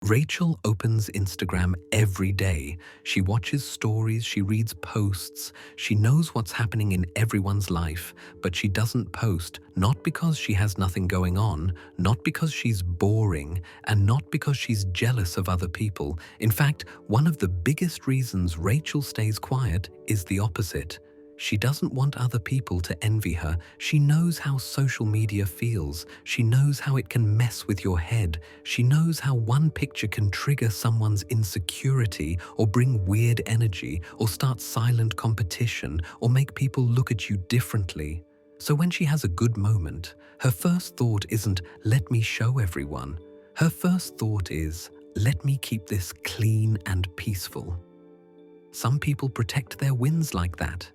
Rachel opens Instagram every day. She watches stories, she reads posts, she knows what's happening in everyone's life, but she doesn't post, not because she has nothing going on, not because she's boring, and not because she's jealous of other people. In fact, one of the biggest reasons Rachel stays quiet is the opposite. She doesn't want other people to envy her. She knows how social media feels. She knows how it can mess with your head. She knows how one picture can trigger someone's insecurity or bring weird energy or start silent competition or make people look at you differently. So when she has a good moment, her first thought isn't, "Let me show everyone." Her first thought is, "Let me keep this clean and peaceful." Some people protect their wins like that.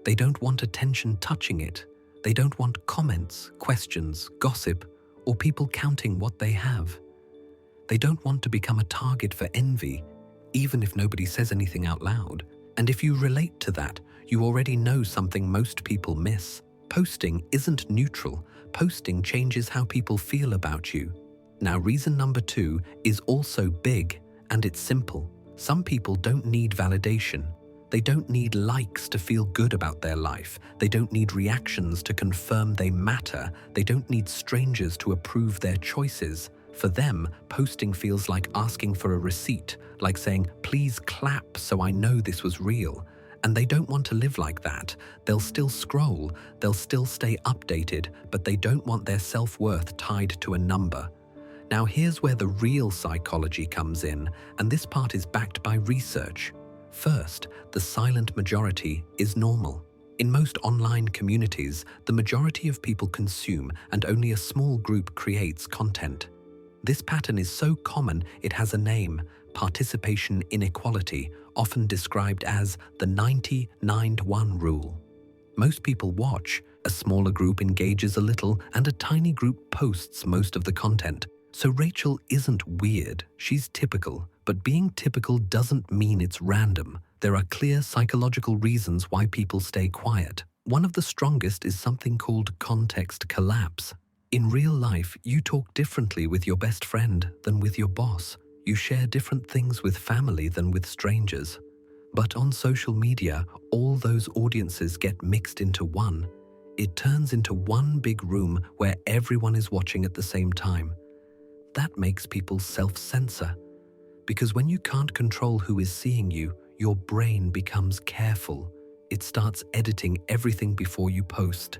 They don't want attention touching it. They don't want comments, questions, gossip, or people counting what they have. They don't want to become a target for envy, even if nobody says anything out loud. And if you relate to that, you already know something most people miss. Posting isn't neutral. Posting changes how people feel about you. Now, reason number 2 is also big, and it's simple. Some people don't need validation. They don't need likes to feel good about their life. They don't need reactions to confirm they matter. They don't need strangers to approve their choices. For them, posting feels like asking for a receipt, like saying, "Please clap so I know this was real." And they don't want to live like that. They'll still scroll, they'll still stay updated, but they don't want their self-worth tied to a number. Now here's where the real psychology comes in, and this part is backed by research. First, the silent majority is normal. In most online communities, the majority of people consume and only a small group creates content. This pattern is so common it has a name: participation inequality, often described as the 90-9-1 rule. Most people watch, a smaller group engages a little, and a tiny group posts most of the content. So Rachel isn't weird, she's typical. But being typical doesn't mean it's random. There are clear psychological reasons why people stay quiet. One of the strongest is something called context collapse. In real life, you talk differently with your best friend than with your boss. You share different things with family than with strangers. But on social media, all those audiences get mixed into one. It turns into one big room where everyone is watching at the same time. That makes people self-censor. Because when you can't control who is seeing you, your brain becomes careful. It starts editing everything before you post.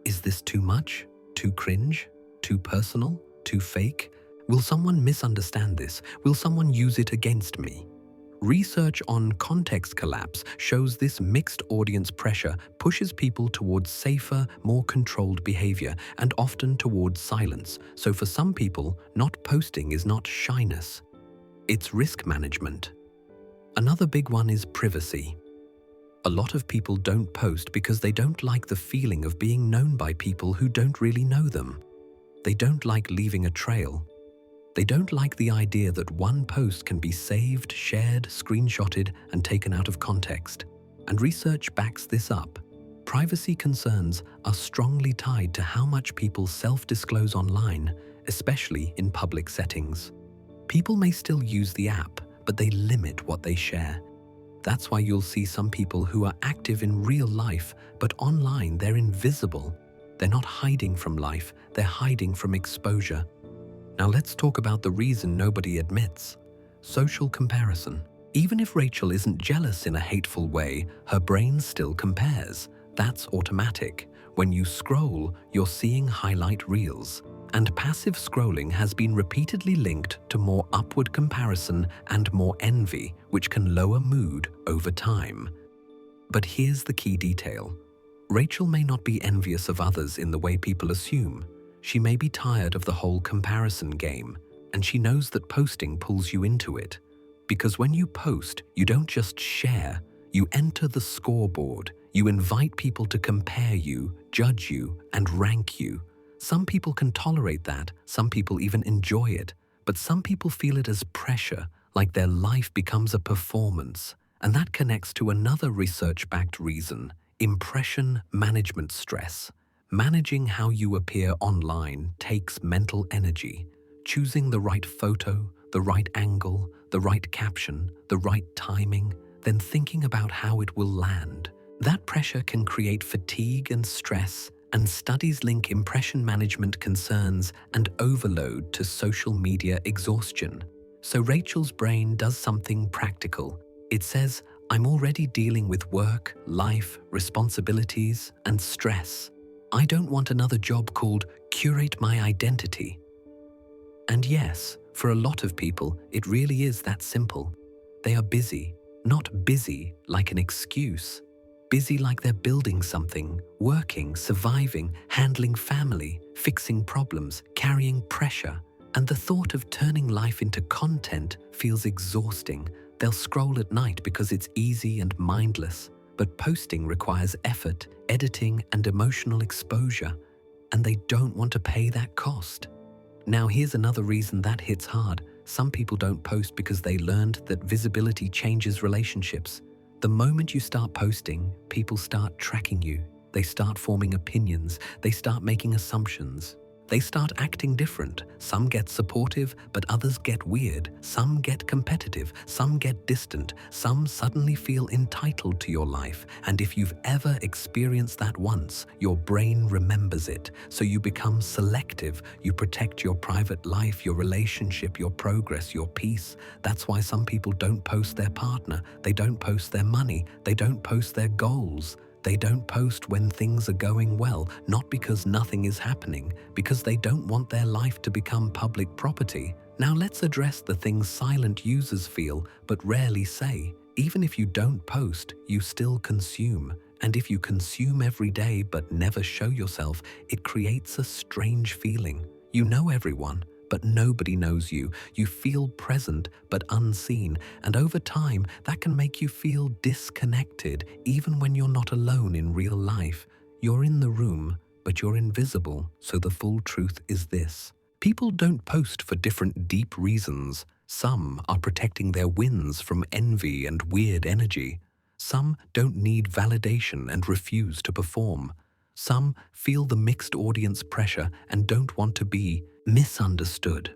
Is this too much? Too cringe? Too personal? Too fake? Will someone misunderstand this? Will someone use it against me? Research on context collapse shows this mixed audience pressure pushes people towards safer, more controlled behavior, and often towards silence. So for some people, not posting is not shyness. It's risk management. Another big one is privacy. A lot of people don't post because they don't like the feeling of being known by people who don't really know them. They don't like leaving a trail. They don't like the idea that one post can be saved, shared, screenshotted, and taken out of context. And research backs this up. Privacy concerns are strongly tied to how much people self-disclose online, especially in public settings. People may still use the app, but they limit what they share. That's why you'll see some people who are active in real life, but online they're invisible. They're not hiding from life, they're hiding from exposure. Now let's talk about the reason nobody admits: social comparison. Even if Rachel isn't jealous in a hateful way, her brain still compares. That's automatic. When you scroll, you're seeing highlight reels. And passive scrolling has been repeatedly linked to more upward comparison and more envy, which can lower mood over time. But here's the key detail. Rachel may not be envious of others in the way people assume. She may be tired of the whole comparison game, and she knows that posting pulls you into it. Because when you post, you don't just share, you enter the scoreboard. You invite people to compare you, judge you, and rank you. Some people can tolerate that, some people even enjoy it, but some people feel it as pressure, like their life becomes a performance. And that connects to another research-backed reason: impression management stress. Managing how you appear online takes mental energy. Choosing the right photo, the right angle, the right caption, the right timing, then thinking about how it will land. That pressure can create fatigue and stress, and studies link impression management concerns and overload to social media exhaustion. So Rachel's brain does something practical. It says, I'm already dealing with work, life, responsibilities, and stress. I don't want another job called Curate My Identity. And yes, for a lot of people, it really is that simple. They are busy, not busy like an excuse. Busy like they're building something, working, surviving, handling family, fixing problems, carrying pressure. And the thought of turning life into content feels exhausting. They'll scroll at night because it's easy and mindless, but posting requires effort, editing, and emotional exposure, and they don't want to pay that cost. Now here's another reason that hits hard. Some people don't post because they learned that visibility changes relationships. The moment you start posting, people start tracking you. They start forming opinions. They start making assumptions. They start acting different. Some get supportive, but others get weird. Some get competitive. Some get distant. Some suddenly feel entitled to your life. And if you've ever experienced that once, your brain remembers it. So you become selective. You protect your private life, your relationship, your progress, your peace. That's why some people don't post their partner. They don't post their money. They don't post their goals. They don't post when things are going well, not because nothing is happening, because they don't want their life to become public property. Now let's address the things silent users feel but rarely say. Even if you don't post, you still consume. And if you consume every day but never show yourself, it creates a strange feeling. You know everyone, but nobody knows you. You feel present but unseen, and over time, that can make you feel disconnected even when you're not alone in real life. You're in the room, but you're invisible, so the full truth is this. People don't post for different deep reasons. Some are protecting their wins from envy and weird energy. Some don't need validation and refuse to perform. Some feel the mixed audience pressure and don't want to be misunderstood.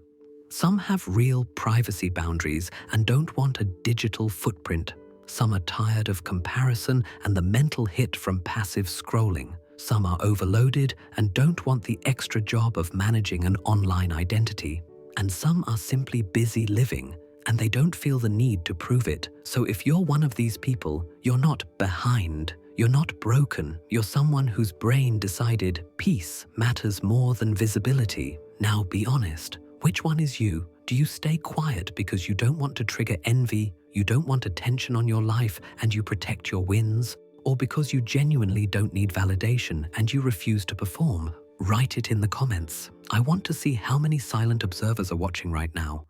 Some have real privacy boundaries and don't want a digital footprint. Some are tired of comparison and the mental hit from passive scrolling. Some are overloaded and don't want the extra job of managing an online identity. And some are simply busy living and they don't feel the need to prove it. So if you're one of these people, you're not behind. You're not broken. You're someone whose brain decided peace matters more than visibility. Now be honest. Which one is you? Do you stay quiet because you don't want to trigger envy, you don't want attention on your life, and you protect your wins? Or because you genuinely don't need validation and you refuse to perform? Write it in the comments. I want to see how many silent observers are watching right now.